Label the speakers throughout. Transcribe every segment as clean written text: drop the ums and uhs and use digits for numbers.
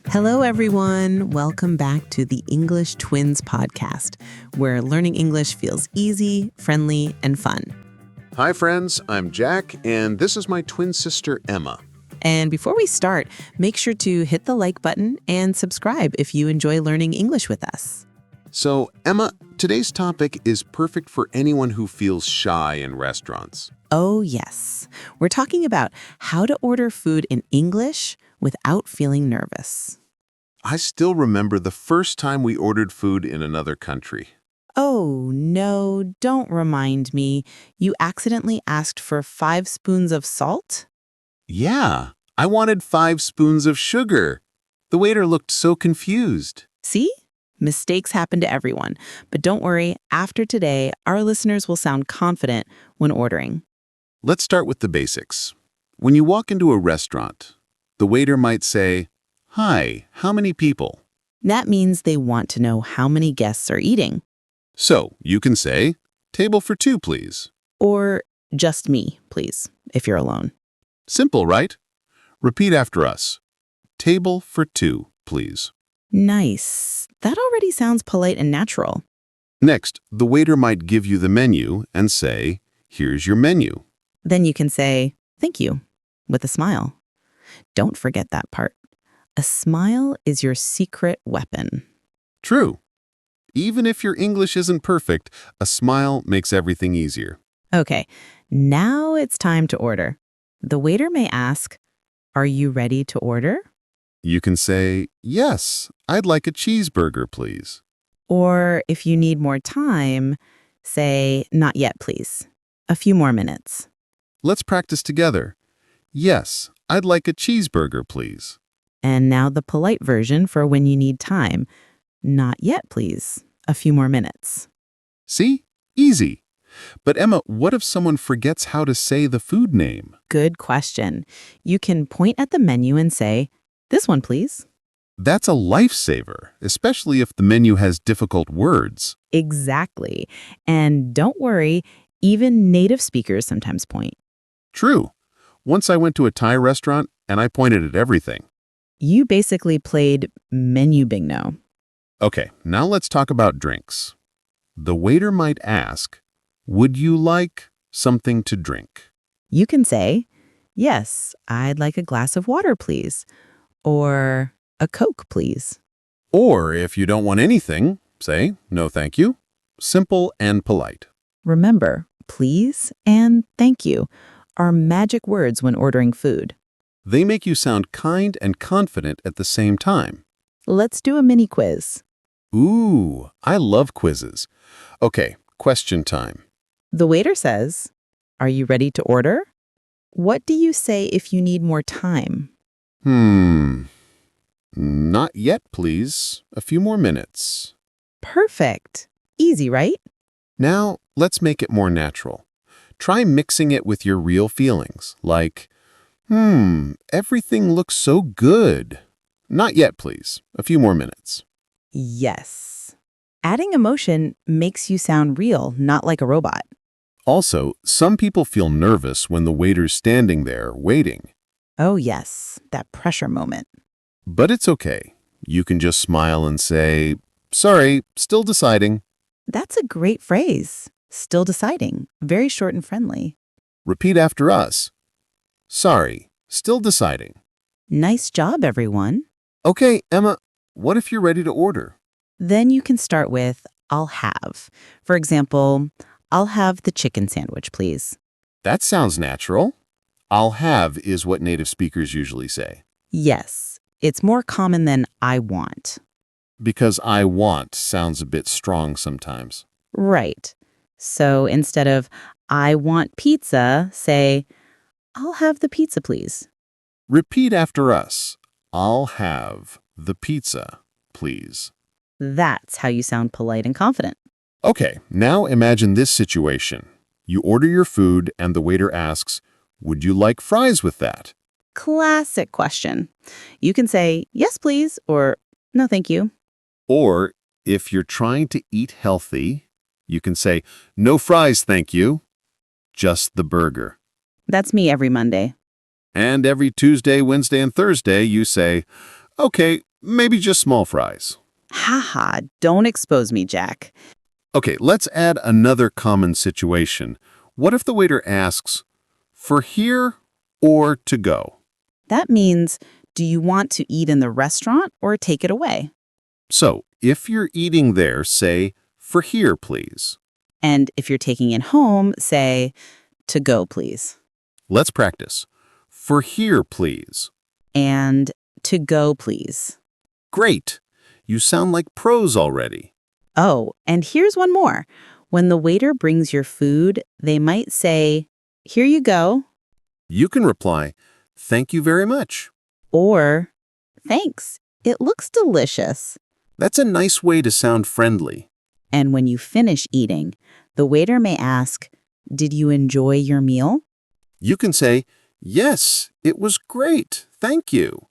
Speaker 1: Hello, everyone. Welcome back to the English Twins podcast, where learning English feels easy, friendly, and fun.
Speaker 2: Hi, friends. I'm Jack, and this is my twin sister, Emma.
Speaker 1: And before we start, make sure to hit the like button and subscribe if you enjoy learning English with us.
Speaker 2: So, Emma, today's topic is perfect for anyone who feels shy in restaurants.
Speaker 1: Oh, yes. We're talking about how to order food in English without feeling nervous.
Speaker 2: I still remember the first time we ordered food in another country.
Speaker 1: Oh, no, don't remind me. You accidentally asked for 5 spoons of salt?
Speaker 2: Yeah, I wanted 5 spoons of sugar. The waiter looked so confused.
Speaker 1: See? Mistakes happen to everyone. But don't worry, after today, our listeners will sound confident when ordering.
Speaker 2: Let's start with the basics. When you walk into a restaurant, the waiter might say, "Hi, how many people?"
Speaker 1: That means they want to know how many guests are eating.
Speaker 2: So you can say, "Table for 2, please."
Speaker 1: Or just me, please, if you're alone.
Speaker 2: Simple, right? Repeat after us. Table for 2, please.
Speaker 1: Nice. That already sounds polite and natural.
Speaker 2: Next, the waiter might give you the menu and say, "Here's your menu."
Speaker 1: Then you can say, "Thank you," with a smile. Don't forget that part. A smile is your secret weapon.
Speaker 2: True. Even if your English isn't perfect, a smile makes everything easier.
Speaker 1: Okay, now it's time to order. The waiter may ask, "Are you ready to order?"
Speaker 2: You can say, "Yes, I'd like a cheeseburger, please."
Speaker 1: Or if you need more time, say, "Not yet, please. A few more minutes."
Speaker 2: Let's practice together. "Yes, I'd like a cheeseburger, please."
Speaker 1: And now the polite version for when you need time. "Not yet, please. A few more minutes."
Speaker 2: See? Easy. But Emma, what if someone forgets how to say the food name?
Speaker 1: Good question. You can point at the menu and say, "This one, please."
Speaker 2: That's a lifesaver, especially if the menu has difficult words.
Speaker 1: Exactly. And don't worry, even native speakers sometimes point.
Speaker 2: True. Once I went to a Thai restaurant and I pointed at everything.
Speaker 1: You basically played menu bingo.
Speaker 2: Okay, now let's talk about drinks. The waiter might ask, "Would you like something to drink?"
Speaker 1: You can say, "Yes, I'd like a glass of water, please." Or a Coke, please.
Speaker 2: Or if you don't want anything, say, "No, thank you." Simple and polite.
Speaker 1: Remember, please and thank you are magic words when ordering food.
Speaker 2: They make you sound kind and confident at the same time.
Speaker 1: Let's do a mini quiz.
Speaker 2: Ooh, I love quizzes. Okay, question time.
Speaker 1: The waiter says, "Are you ready to order?" What do you say if you need more time?
Speaker 2: Not yet, please. A few more minutes.
Speaker 1: Perfect. Easy, right?
Speaker 2: Now, let's make it more natural. Try mixing it with your real feelings, like, everything looks so good. Not yet, please. A few more minutes.
Speaker 1: Yes. Adding emotion makes you sound real, not like a robot.
Speaker 2: Also, some people feel nervous when the waiter's standing there waiting.
Speaker 1: Oh, yes, that pressure moment.
Speaker 2: But it's okay. You can just smile and say, "Sorry, still deciding."
Speaker 1: That's a great phrase. Still deciding. Very short and friendly.
Speaker 2: Repeat after us. "Sorry, still deciding."
Speaker 1: Nice job, everyone.
Speaker 2: Okay, Emma, what if you're ready to order?
Speaker 1: Then you can start with, "I'll have." For example, "I'll have the chicken sandwich, please."
Speaker 2: That sounds natural. "I'll have" is what native speakers usually say.
Speaker 1: Yes, it's more common than "I want."
Speaker 2: Because "I want" sounds a bit strong sometimes.
Speaker 1: Right. So instead of "I want pizza," say, "I'll have the pizza, please."
Speaker 2: Repeat after us. "I'll have the pizza, please."
Speaker 1: That's how you sound polite and confident.
Speaker 2: Okay, now imagine this situation. You order your food and the waiter asks, "Would you like fries with that?"
Speaker 1: Classic question. You can say, "Yes, please," or "No, thank you."
Speaker 2: Or if you're trying to eat healthy, you can say, "No fries, thank you. Just the burger."
Speaker 1: That's me every Monday.
Speaker 2: And every Tuesday, Wednesday, and Thursday, you say, "Okay, maybe just small fries.
Speaker 1: Haha, don't expose me, Jack.
Speaker 2: Okay, let's add another common situation. What if the waiter asks, for here or to go?
Speaker 1: That means, do you want to eat in the restaurant or take it away?
Speaker 2: So, if you're eating there, say, for here, please.
Speaker 1: And if you're taking it home, say, to go, please.
Speaker 2: Let's practice. For here, please.
Speaker 1: And to go, please.
Speaker 2: Great. You sound like pros already.
Speaker 1: Oh, and here's one more. When the waiter brings your food, they might say, here you go,
Speaker 2: You can reply, thank you very much.
Speaker 1: or thanks, it looks delicious.
Speaker 2: That's a nice way to sound friendly.
Speaker 1: And when you finish eating, the waiter may ask, did you enjoy your meal?
Speaker 2: You can say, yes, it was great, thank you.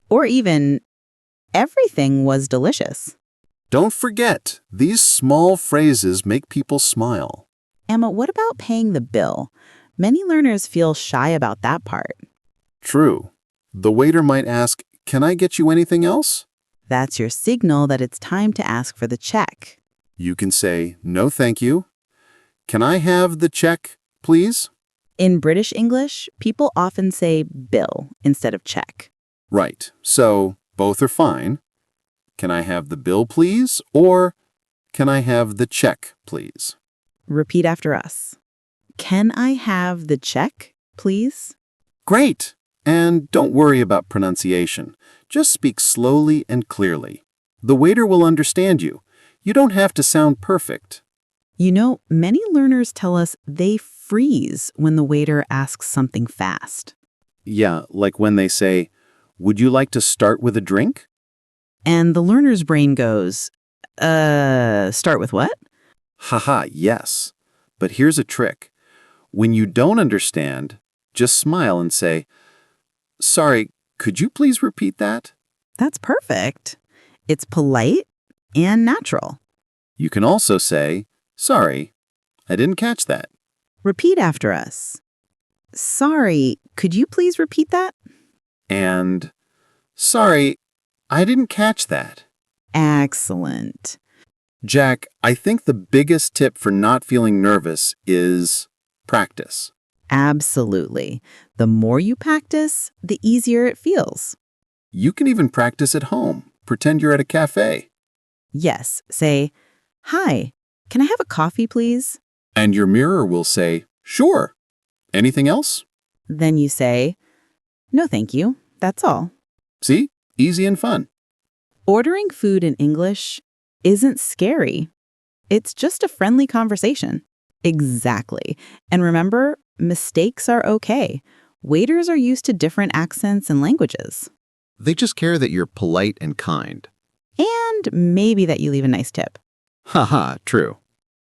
Speaker 1: Or even, everything was delicious.
Speaker 2: Don't forget, these small phrases make people smile.
Speaker 1: Emma, what about paying the bill? Many learners feel shy about that part.
Speaker 2: True. The waiter might ask, can I get you anything else?
Speaker 1: That's your signal that it's time to ask for the check.
Speaker 2: You can say, no thank you. Can I have the check, please?
Speaker 1: In British English, people often say bill instead of check.
Speaker 2: Right, so both are fine. Can I have the bill, please? Or can I have the check, please?
Speaker 1: Repeat after us. Can I have the check, please?
Speaker 2: Great! And don't worry about pronunciation. Just speak slowly and clearly. The waiter will understand you. You don't have to sound perfect.
Speaker 1: You know, many learners tell us they freeze when the waiter asks something fast.
Speaker 2: Yeah, like when they say, would you like to start with a drink?
Speaker 1: And the learner's brain goes, start with what?
Speaker 2: Haha, yes. But here's a trick. When you don't understand, just smile and say, sorry, could you please repeat that?
Speaker 1: That's perfect. It's polite and natural.
Speaker 2: You can also say, sorry, I didn't catch that.
Speaker 1: Repeat after us. Sorry, could you please repeat that?
Speaker 2: And, sorry, I didn't catch that.
Speaker 1: Excellent.
Speaker 2: Jack, I think the biggest tip for not feeling nervous is practice.
Speaker 1: Absolutely. The more you practice, the easier it feels.
Speaker 2: You can even practice at home. Pretend you're at a cafe.
Speaker 1: Yes, say, hi, can I have a coffee, please?
Speaker 2: And your mirror will say, sure. Anything else?
Speaker 1: Then you say, no, thank you. That's all.
Speaker 2: See? Easy and fun.
Speaker 1: Ordering food in English isn't scary. It's just a friendly conversation. Exactly. And remember, mistakes are okay. Waiters are used to different accents and languages.
Speaker 2: They just care that you're polite and kind.
Speaker 1: And maybe that you leave a nice tip.
Speaker 2: Haha, true.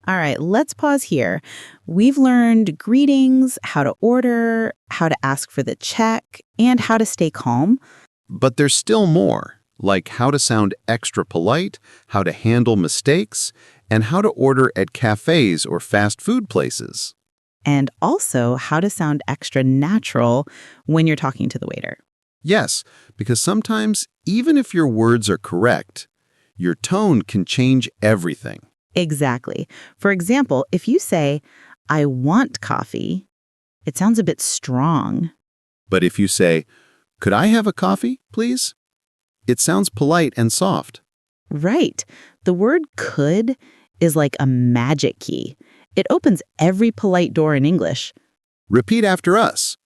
Speaker 1: All right, let's pause here. We've learned greetings, how to order, how to ask for the check, and how to stay calm.
Speaker 2: But there's still more, like how to sound extra polite, how to handle mistakes, and how to order at cafes or fast food places.
Speaker 1: And also how to sound extra natural when you're talking to the waiter.
Speaker 2: Yes, because sometimes, even if your words are correct, your tone can change everything.
Speaker 1: Exactly. For example, if you say, I want coffee, it sounds a bit strong.
Speaker 2: But if you say, could I have a coffee, please? It sounds polite and soft.
Speaker 1: Right. The word could is like a magic key. It opens every polite door in English.
Speaker 2: Repeat after us.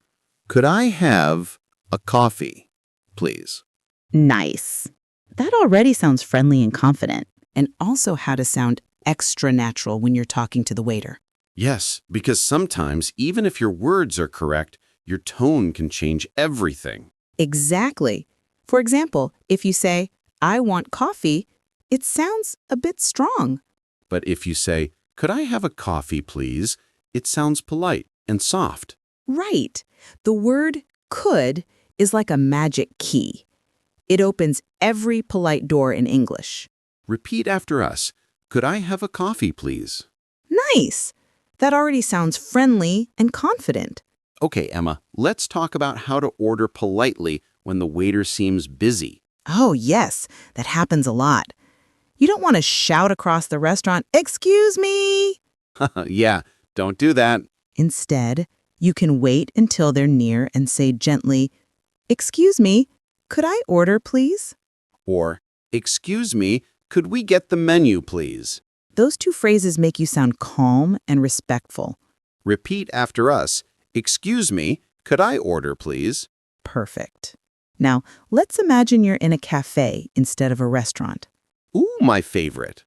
Speaker 2: Could I have a coffee, please?
Speaker 1: Nice. That already sounds friendly and confident.
Speaker 3: And also how to sound extra natural when you're talking to the waiter.
Speaker 4: Yes, because sometimes, even if your words are correct, your tone can change everything.
Speaker 3: Exactly. For example, if you say, I want coffee, it sounds a bit strong.
Speaker 4: But if you say, could I have a coffee, please? It sounds polite and soft.
Speaker 3: Right. The word could is like a magic key. It opens every polite door in English.
Speaker 4: Repeat after us. Could I have a coffee, please?
Speaker 3: Nice. That already sounds friendly and confident.
Speaker 4: Okay, Emma, let's talk about how to order politely when the waiter seems busy.
Speaker 3: Oh, yes, that happens a lot. You don't want to shout across the restaurant, "Excuse me!"
Speaker 4: Yeah, don't do that.
Speaker 3: Instead, you can wait until they're near and say gently, "Excuse me, could I order, please?"
Speaker 4: Or, excuse me, could we get the menu, please?
Speaker 3: Those two phrases make you sound calm and respectful.
Speaker 4: Repeat after us. Excuse me, could I order, please?
Speaker 3: Perfect. Now, let's imagine you're in a cafe instead of a restaurant.
Speaker 4: Ooh, my favorite.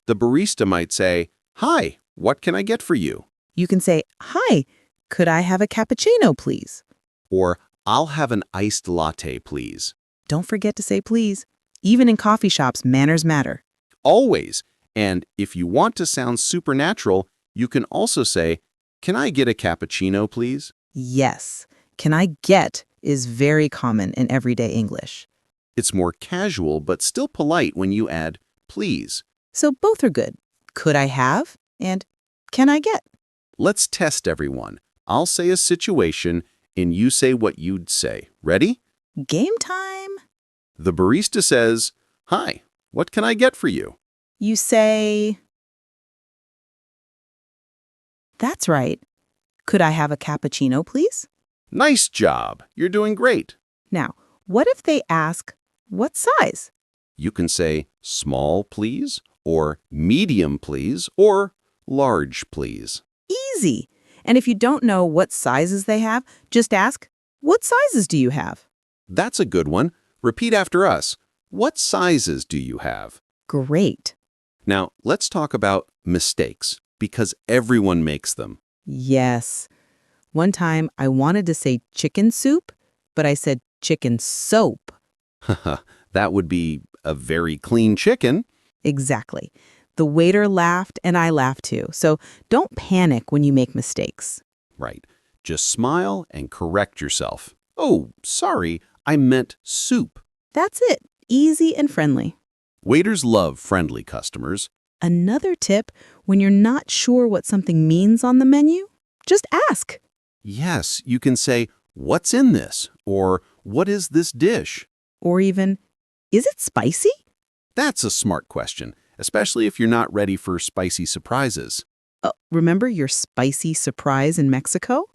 Speaker 4: The barista might say, "Hi, what can I get for you?"
Speaker 3: You can say, "Hi, could I have a cappuccino, please?"
Speaker 4: Or, "I'll have an iced latte, please."
Speaker 3: Don't forget to say please. Even in coffee shops, manners matter.
Speaker 4: Always. And if you want to sound supernatural, you can also say, "Can I get a cappuccino, please?"
Speaker 3: Yes, "can I get" is very common in everyday English.
Speaker 4: It's more casual but still polite when you add please.
Speaker 3: So both are good. Could I have and can I get?
Speaker 4: Let's test everyone. I'll say a situation and you say what you'd say. Ready?
Speaker 3: Game time.
Speaker 4: The barista says, "Hi, what can I get for you?"
Speaker 3: You say, "That's right. Could I have a cappuccino, please?"
Speaker 4: Nice job. You're doing great.
Speaker 3: Now, what if they ask, "What size?"
Speaker 4: You can say small, please, or medium, please, or large, please.
Speaker 3: Easy. And if you don't know what sizes they have, just ask, "What sizes do you have?"
Speaker 4: That's a good one. Repeat after us. What sizes do you have?
Speaker 3: Great.
Speaker 4: Now, let's talk about mistakes, because everyone makes them.
Speaker 3: Yes. One time I wanted to say chicken soup, but I said chicken soap.
Speaker 4: That would be a very clean chicken.
Speaker 3: Exactly. The waiter laughed and I laughed too. So don't panic when you make mistakes.
Speaker 4: Right. Just smile and correct yourself. "Oh, sorry, I meant soup."
Speaker 3: That's it. Easy and friendly.
Speaker 4: Waiters love friendly customers.
Speaker 3: Another tip, when you're not sure what something means on the menu, just ask.
Speaker 4: Yes, you can say, "What's in this?" or "What is this dish?"
Speaker 3: Or even, "Is it spicy?"
Speaker 4: That's a smart question, especially if you're not ready for spicy surprises.
Speaker 3: Remember your spicy surprise in Mexico?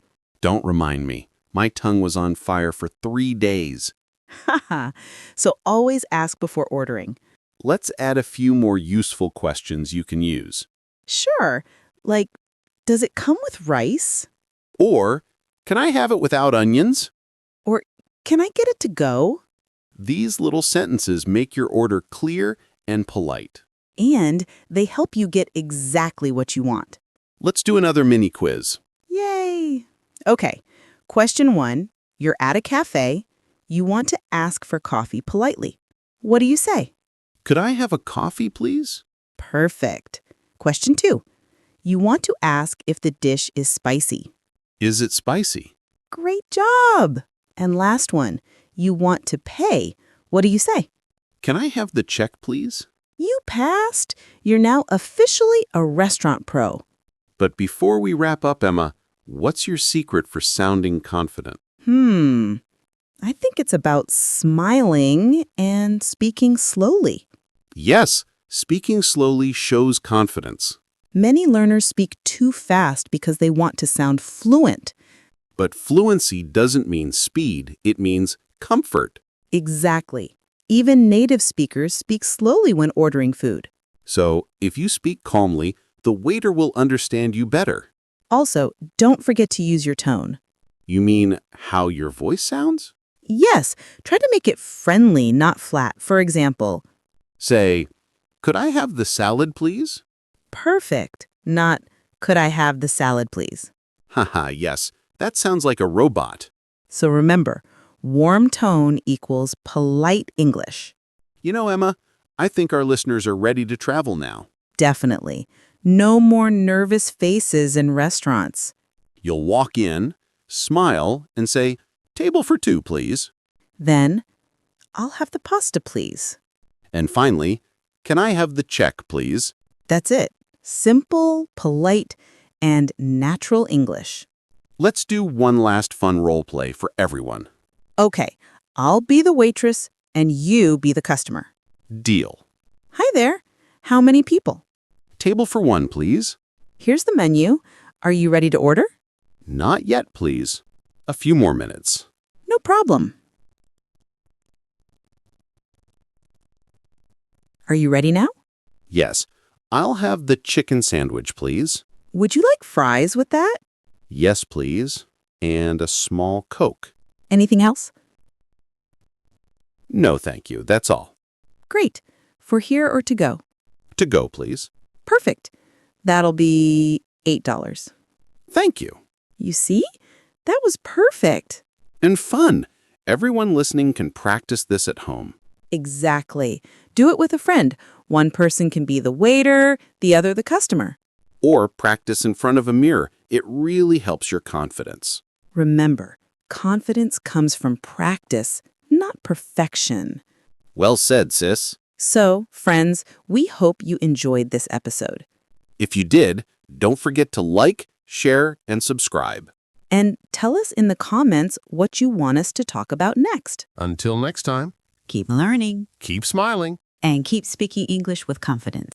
Speaker 4: Don't remind me. My tongue was on fire for 3 days.
Speaker 3: Haha. So always ask before ordering.
Speaker 4: Let's add a few more useful questions you can use.
Speaker 3: Sure. Like, does it come with rice?
Speaker 4: Or, "Can I have it without onions?"
Speaker 3: Or can I get it to go?
Speaker 4: These little sentences make your order clear and polite.
Speaker 3: And they help you get exactly what you want.
Speaker 4: Let's do another mini quiz.
Speaker 3: Yay! Okay, question 1. You're at a cafe. You want to ask for coffee politely. What do you say?
Speaker 4: "Could I have a coffee, please?"
Speaker 3: Perfect. Question 2. You want to ask if the dish is spicy.
Speaker 4: "Is it spicy?"
Speaker 3: Great job! And last one. You want to pay. What do you say?
Speaker 4: "Can I have the check, please?"
Speaker 3: You passed. You're now officially a restaurant pro.
Speaker 4: But before we wrap up, Emma, what's your secret for sounding confident?
Speaker 3: I think it's about smiling and speaking slowly.
Speaker 4: Yes, speaking slowly shows confidence.
Speaker 3: Many learners speak too fast because they want to sound fluent.
Speaker 4: But fluency doesn't mean speed, it means comfort.
Speaker 3: Exactly. Even native speakers speak slowly when ordering food.
Speaker 4: So, if you speak calmly, the waiter will understand you better.
Speaker 3: Also, don't forget to use your tone.
Speaker 4: You mean how your voice sounds?
Speaker 3: Yes, try to make it friendly, not flat. For example,
Speaker 4: Say, "Could I have the salad, please?"
Speaker 3: perfect, not "Could I have the salad, please?"
Speaker 4: Haha, yes, that sounds like a robot.
Speaker 3: So remember, warm tone equals polite English.
Speaker 4: You know, Emma, I think our listeners are ready to travel now.
Speaker 3: Definitely. No more nervous faces in restaurants.
Speaker 4: You'll walk in, smile, and say, "Table for 2, please."
Speaker 3: Then, "I'll have the pasta, please."
Speaker 4: And finally, "Can I have the check, please?"
Speaker 3: That's it. Simple, polite, and natural English.
Speaker 4: Let's do one last fun role play for everyone.
Speaker 3: Okay, I'll be the waitress and you be the customer.
Speaker 4: Deal.
Speaker 3: Hi there. How many people?
Speaker 4: Table for one, please.
Speaker 3: Here's the menu. Are you ready to order?
Speaker 4: Not yet, please. A few more minutes.
Speaker 3: No problem. Are you ready now?
Speaker 4: Yes. I'll have the chicken sandwich, please.
Speaker 3: Would you like fries with that?
Speaker 4: Yes, please. And a small Coke.
Speaker 3: Anything else?
Speaker 4: No, thank you. That's all.
Speaker 3: Great. For here or to go?
Speaker 4: To go, please.
Speaker 3: Perfect. That'll be $8.
Speaker 4: Thank you.
Speaker 3: You see? That was perfect.
Speaker 4: And fun. Everyone listening can practice this at home.
Speaker 3: Exactly. Do it with a friend. One person can be the waiter, the other the customer.
Speaker 4: Or practice in front of a mirror. It really helps your confidence.
Speaker 3: Remember, confidence comes from practice, not perfection.
Speaker 4: Well said, sis.
Speaker 3: So, friends, we hope you enjoyed this episode.
Speaker 4: If you did, don't forget to like, share, and subscribe.
Speaker 3: And tell us in the comments what you want us to talk about next.
Speaker 2: Until next time,
Speaker 1: Keep learning
Speaker 2: keep smiling.
Speaker 1: and keep speaking English with confidence.